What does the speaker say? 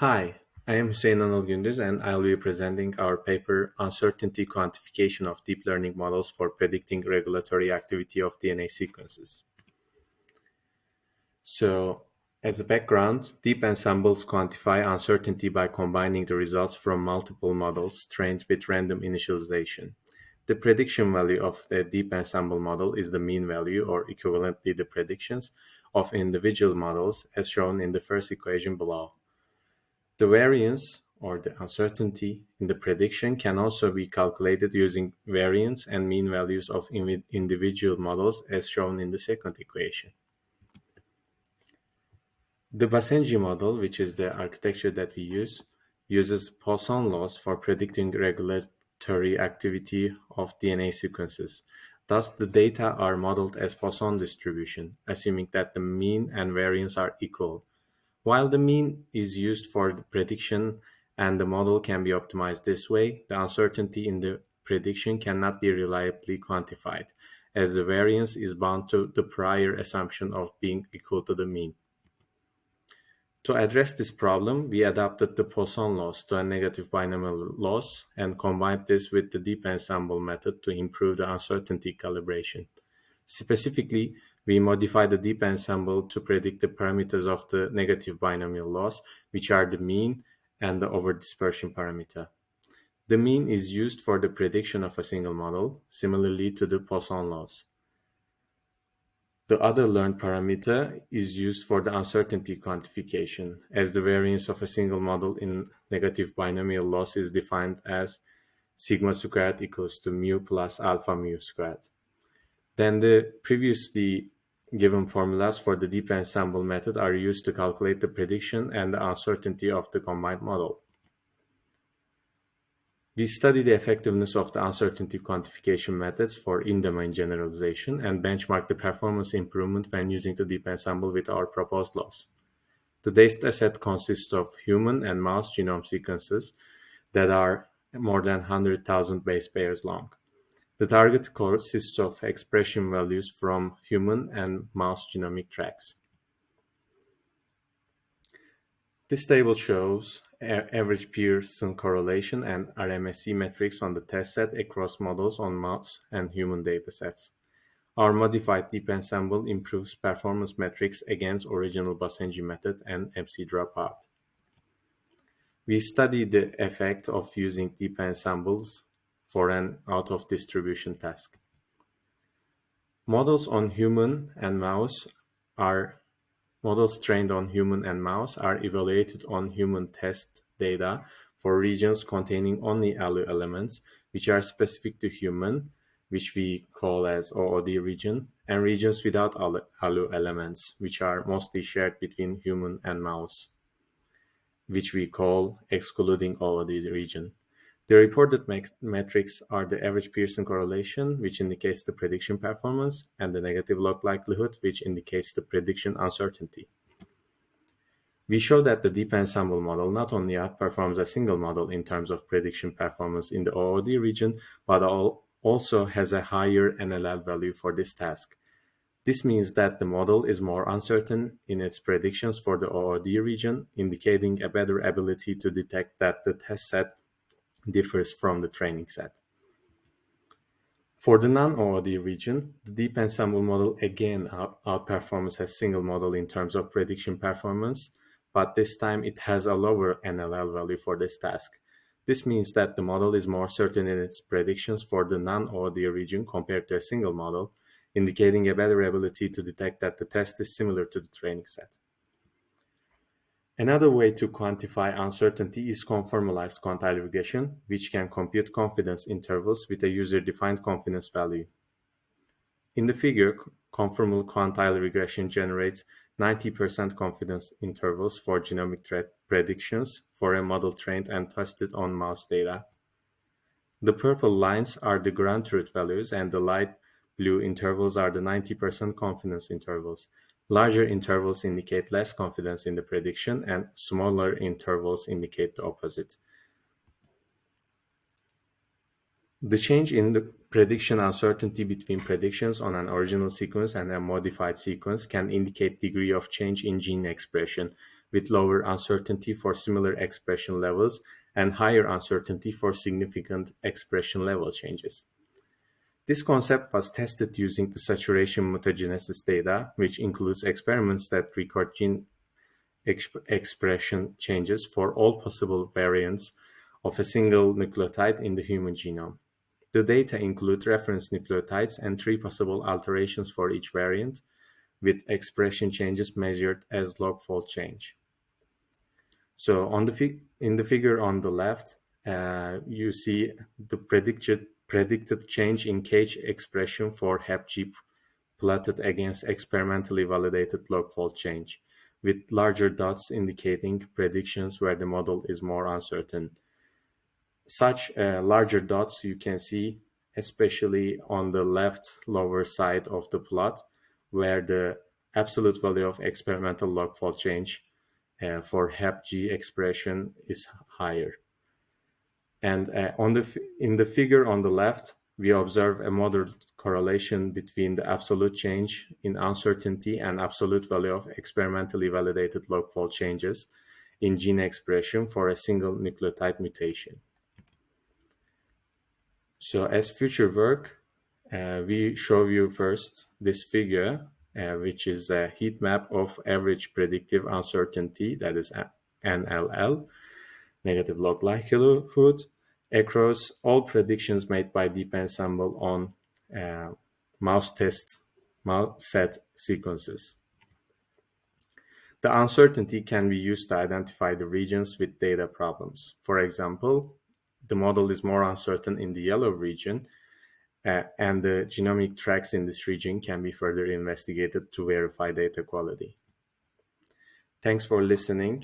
Hi, I am Hüseyin Anil Gündüz and I'll be presenting our paper Uncertainty Quantification of Deep Learning Models for Predicting Regulatory Activity of DNA Sequences. So, as a background, deep ensembles quantify uncertainty by combining the results from multiple models trained with random initialization. The prediction value of the deep ensemble model is the mean value, or equivalently the predictions, of individual models as shown in the first equation below. The variance, or the uncertainty, in the prediction can also be calculated using variance and mean values of individual models as shown in the second equation. The Basenji model, which is the architecture that we use, uses Poisson laws for predicting regulatory activity of DNA sequences. Thus, the data are modeled as Poisson distribution, assuming that the mean and variance are equal. While the mean is used for the prediction and the model can be optimized this way, the uncertainty in the prediction cannot be reliably quantified, as the variance is bound to the prior assumption of being equal to the mean. To address this problem, we adapted the Poisson loss to a negative binomial loss and combined this with the deep ensemble method to improve the uncertainty calibration. Specifically, we modify the deep ensemble to predict the parameters of the negative binomial loss, which are the mean and the overdispersion parameter. The mean is used for the prediction of a single model, similarly to the Poisson loss. The other learned parameter is used for the uncertainty quantification, as the variance of a single model in negative binomial loss is defined as sigma squared equals to mu plus alpha mu squared. Then the previously given formulas for the deep ensemble method are used to calculate the prediction and the uncertainty of the combined model. We study the effectiveness of the uncertainty quantification methods for in-domain generalization and benchmark the performance improvement when using the deep ensemble with our proposed loss. The dataset consists of human and mouse genome sequences that are more than 100,000 base pairs long. The target consists of expression values from human and mouse genomic tracks. This table shows average Pearson correlation and RMSE metrics on the test set across models on mouse and human datasets. Our modified deep ensemble improves performance metrics against original Basenji method and MC dropout. We studied the effect of using deep ensembles for an out-of-distribution task. Models trained on human and mouse are evaluated on human test data for regions containing only ALU elements, which are specific to human, which we call as OOD region, and regions without ALU elements, which are mostly shared between human and mouse, which we call excluding OOD region. The reported metrics are the average Pearson correlation, which indicates the prediction performance, and the negative log likelihood, which indicates the prediction uncertainty. We show that the deep ensemble model not only outperforms a single model in terms of prediction performance in the OOD region, but also has a higher NLL value for this task. This means that the model is more uncertain in its predictions for the OOD region, indicating a better ability to detect that the test set differs from the training set. For the non-OOD region, the deep ensemble model again outperforms a single model in terms of prediction performance, but this time it has a lower NLL value for this task. This means that the model is more certain in its predictions for the non-OOD region compared to a single model, indicating a better ability to detect that the test is similar to the training set. Another way to quantify uncertainty is conformalized quantile regression, which can compute confidence intervals with a user-defined confidence value. In the figure, conformal quantile regression generates 90% confidence intervals for genomic predictions for a model trained and tested on mouse data. The purple lines are the ground truth values, and the light blue intervals are the 90% confidence intervals. Larger intervals indicate less confidence in the prediction, and smaller intervals indicate the opposite. The change in the prediction uncertainty between predictions on an original sequence and a modified sequence can indicate degree of change in gene expression, with lower uncertainty for similar expression levels and higher uncertainty for significant expression level changes. This concept was tested using the saturation mutagenesis data, which includes experiments that record gene expression changes for all possible variants of a single nucleotide in the human genome. The data include reference nucleotides and 3 possible alterations for each variant, with expression changes measured as log-fold change. So in the figure on the left, you see the predicted change in cage expression for HepG plotted against experimentally validated log-fold change, with larger dots indicating predictions where the model is more uncertain. Such larger dots you can see especially on the left lower side of the plot, where the absolute value of experimental log-fold change for HepG expression is higher. And in the figure on the left, we observe a moderate correlation between the absolute change in uncertainty and absolute value of experimentally validated log-fold changes in gene expression for a single nucleotide mutation. So as future work, we show you first this figure, which is a heat map of average predictive uncertainty, that is NLL, negative log likelihood, across all predictions made by deep ensemble on mouse set sequences. The uncertainty can be used to identify the regions with data problems. For example, the model is more uncertain in the yellow region, and the genomic tracks in this region can be further investigated to verify data quality. Thanks for listening.